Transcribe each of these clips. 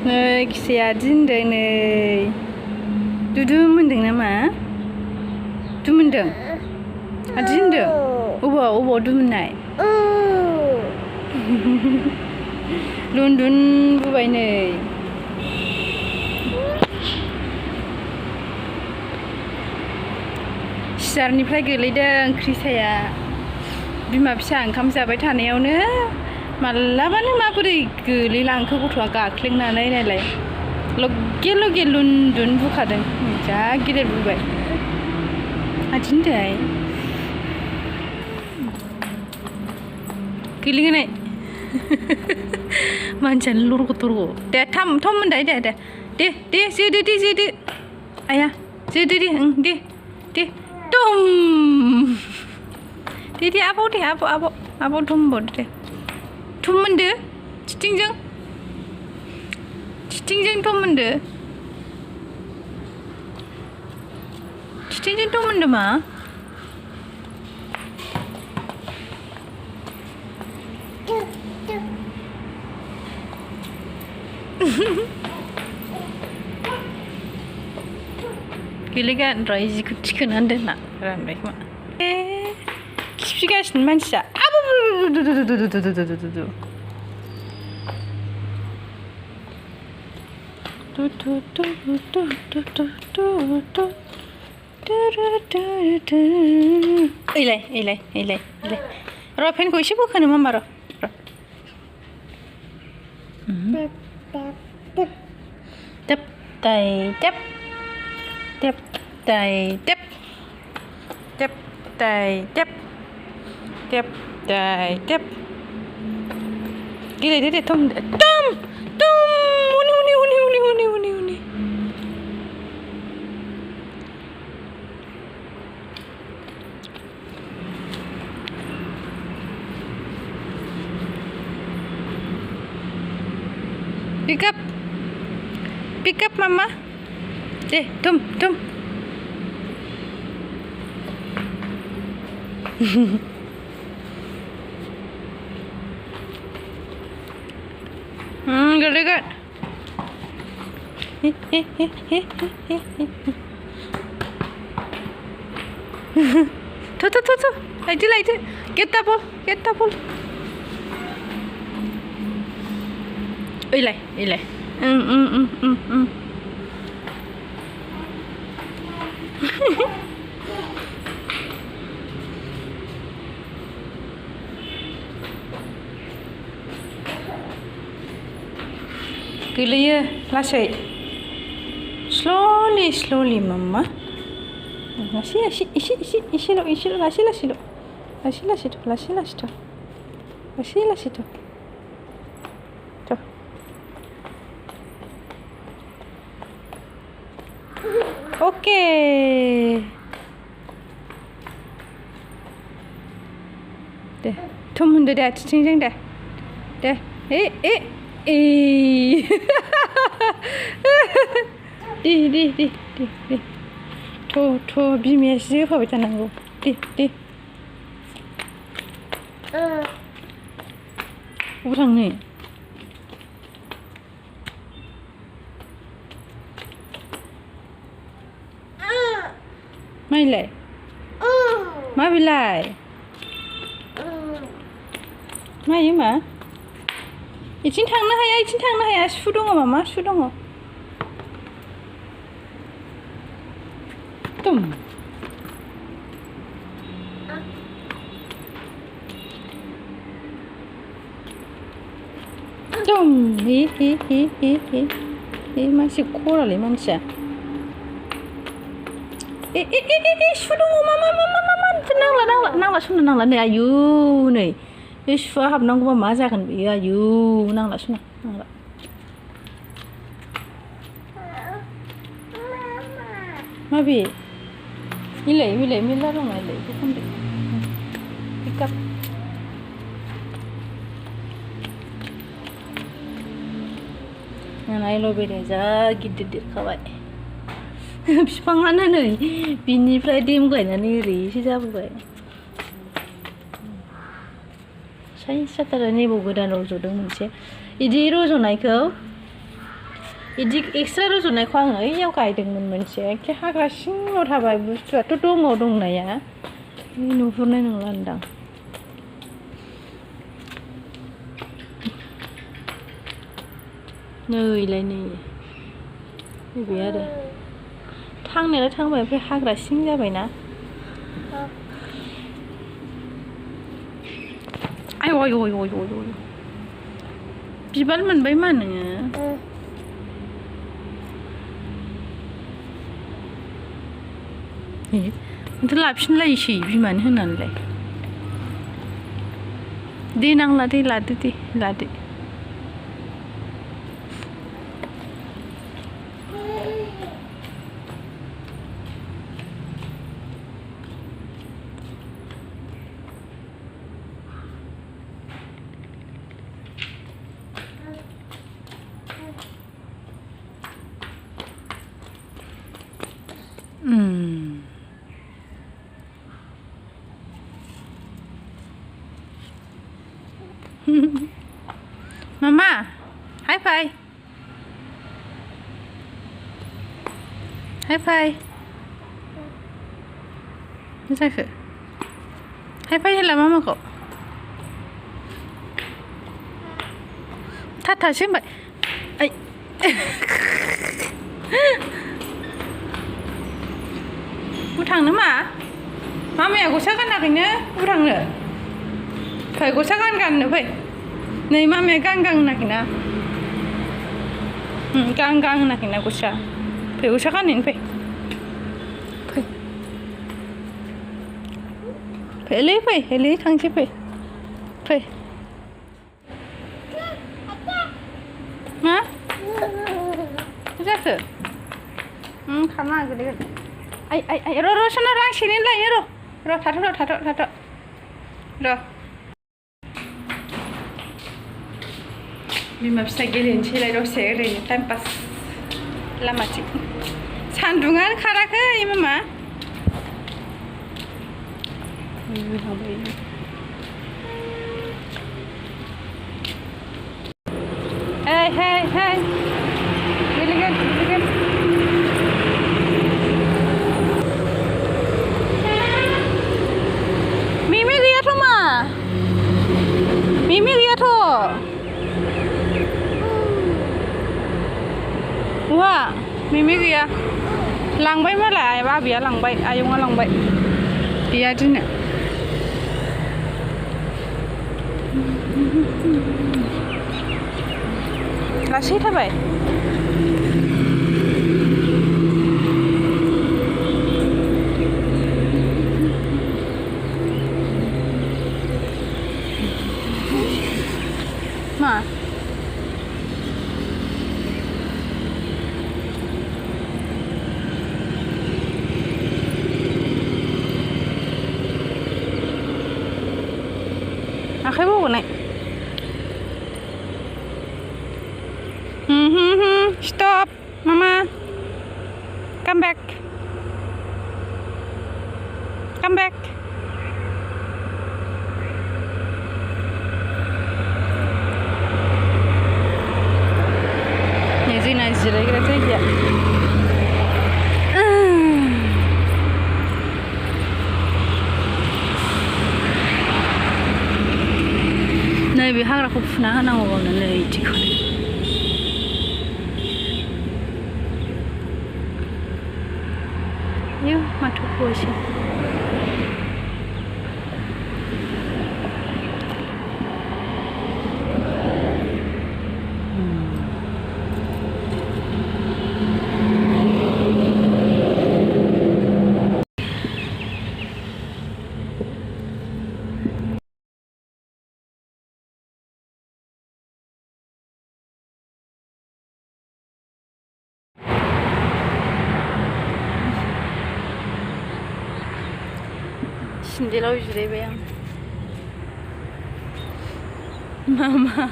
नै खिसाया दिनदों नै दुदु मोनदों नामा? दु मोनदों? दिनदों? अबाव दु मोननाय? लुनदुन बुबाय नै सियारनिफ्राय गोलैदों क्रिसाया बिमा फिसा ओंखाम जाबाय थानायावनो मालाबानो माबोरै गोलैलांखो गथ'आ गाख्लेंनानै नायलाय लगे लगे लुनदुन बुखादों जा गिदिर बुबाय आदिनदाय गोलैगोनाय मानसियानो लरग' थरग' दे थम मोनदाय दे जोदो आया जोदो दे दम दे आब' दमबावदो दे थम मोनदो थिथिंजों थम मोनदो थिथिंजों थम मोनदो मा गोलैगोन र' जिखौ थिखोनानै दोनना रानबाय खोमा खिफिगासिनो मानसिया एलाय र' फेनखौ एसे बोखोनो मामा र' गेलेदो दे थम उनि pick up mama deh tum gede tuh aja get the ball ilai Geliyor langsai slowly mama isi lo tuh oke deh tum udah deh cincin deh di tuh bimis sih apa bisa nanggu di orang nih Mailai Mai ma 이친 थांनो हाया 수 दङ मामा 수 दङ tum masih kurang manusia 수 दङ mama नांला सुनो नांला नै आयु नै बे सुआ हाबनांगौबा मा जागोन बेयो आयु नांला सुना नांला माबे इलाय मेरला दङ इलाय बेखौ खनदो पिकआप आंना एल'बेराया जा गिदिर देरखाबाय बिफाङानो नै बिनिफ्राय देमग्लायनानै ओरैसो जाबोबाय साइज जाथारा नेबो गोदान रज'दों मोनसे इदि रज'नायखौ इदि एक्सट्रा रज'नायखौ आङो ओइयाव गायदोंमोन मोनसे एखे हाग्रा सिङाव थाबाय बुस्थुआथ' दङ दंनाया नुहुरनाय नंला होनदां नैलाय नैबे आरो थांनायालाय थांबाय ओमफ्राय हाग्रा सिं जाबायना आयौ आयौ आयौ आयौ आयौ बिबार मोनबाय मा नोङो माथो लाफिनलायसै बिमानो होनानैलाय दे नांला दे लादो दे लादो Mama, high five. High five. मा जाखो? हाय फाइ होला मामाखौ थाथासो होनबाय ओइ उथांनो मा मामाया गस्ला गानाखैनो उथांनो फै गस्ला गाननो फै नै मामाया गान होनाखैना गान होनाखैना गस्ला फै गस्ला गानहैनो फै फै एलै थांसै फै मा जाखो खारनो नागिरदों आइ र' सना आं सेनेन लायो र' थाथ' र' बिमा फिसा गेलेनोसैलाय दसे ओरैनो टाइम पास लामाथिं सान्दुङानो खाराखै मामा hey गेलेगोन मिमि गैयाथ' मा मिमि गैयाथ' वा मिमि गैया लांबाय मालाय बाबाया लांबाय आयंआ लांबाय गैया दिनै लासै थाबाय मा आखाइ बौगोनाय stop mama come back ini zina jiरायग्रा जायगाया नैबे हाग्राखौ फुना होनांगौ गावनो नै इदिखौनो Yuk, masuk puasa. Sendirian jiरायबाय आं मामा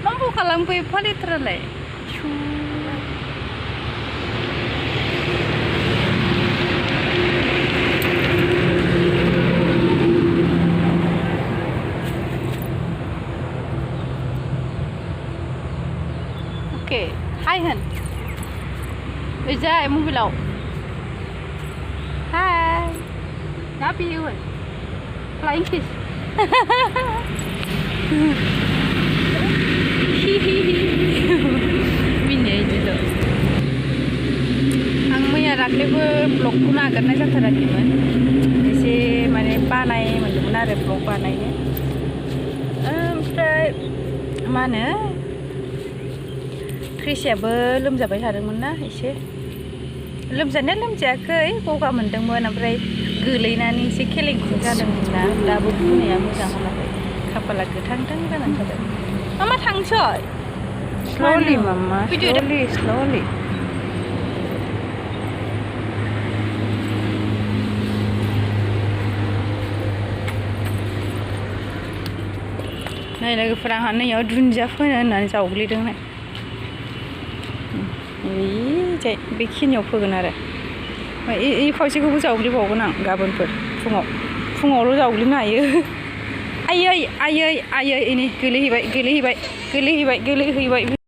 mampu खालामफै फालिथ्रालाय अके हाय होन ओइजाय मबाइलाव हाय love you होन flying kiss मिनियो इदिल' आं मैया दाख्लैबो ब्लगखौनो आगारनाय जाथाराखैमोन एसे माने बानाय मोनदोंमोन आरो ब्लग बानायनो ओमफ्राय मा होनो क्रिसियाबो लोमजाबाय थादोंमोन ना एसे लोमजानाया लोमजायाखै गगा मोनदोंमोन ओमफ्राय गोलैनानै एसे खेलेंखुं जादोंमोन ना दाबो बुनाया मोजां हालाखै खाफाला गोथांथां जानानै थादों मामा थांसै slowly mama slowly नै लोगोफोरा आंहा नैयाव दुन्दिया फोनो होननानै जावग्लिदों नै ओइजाय बेखिनियाव फोगोन आरो ओमफ्राय खावसेखौबो जावग्लिबावगोन आं गाबोनफोर फुङावल' जावग्लिनो हायो आयै नै गोलैहैबाय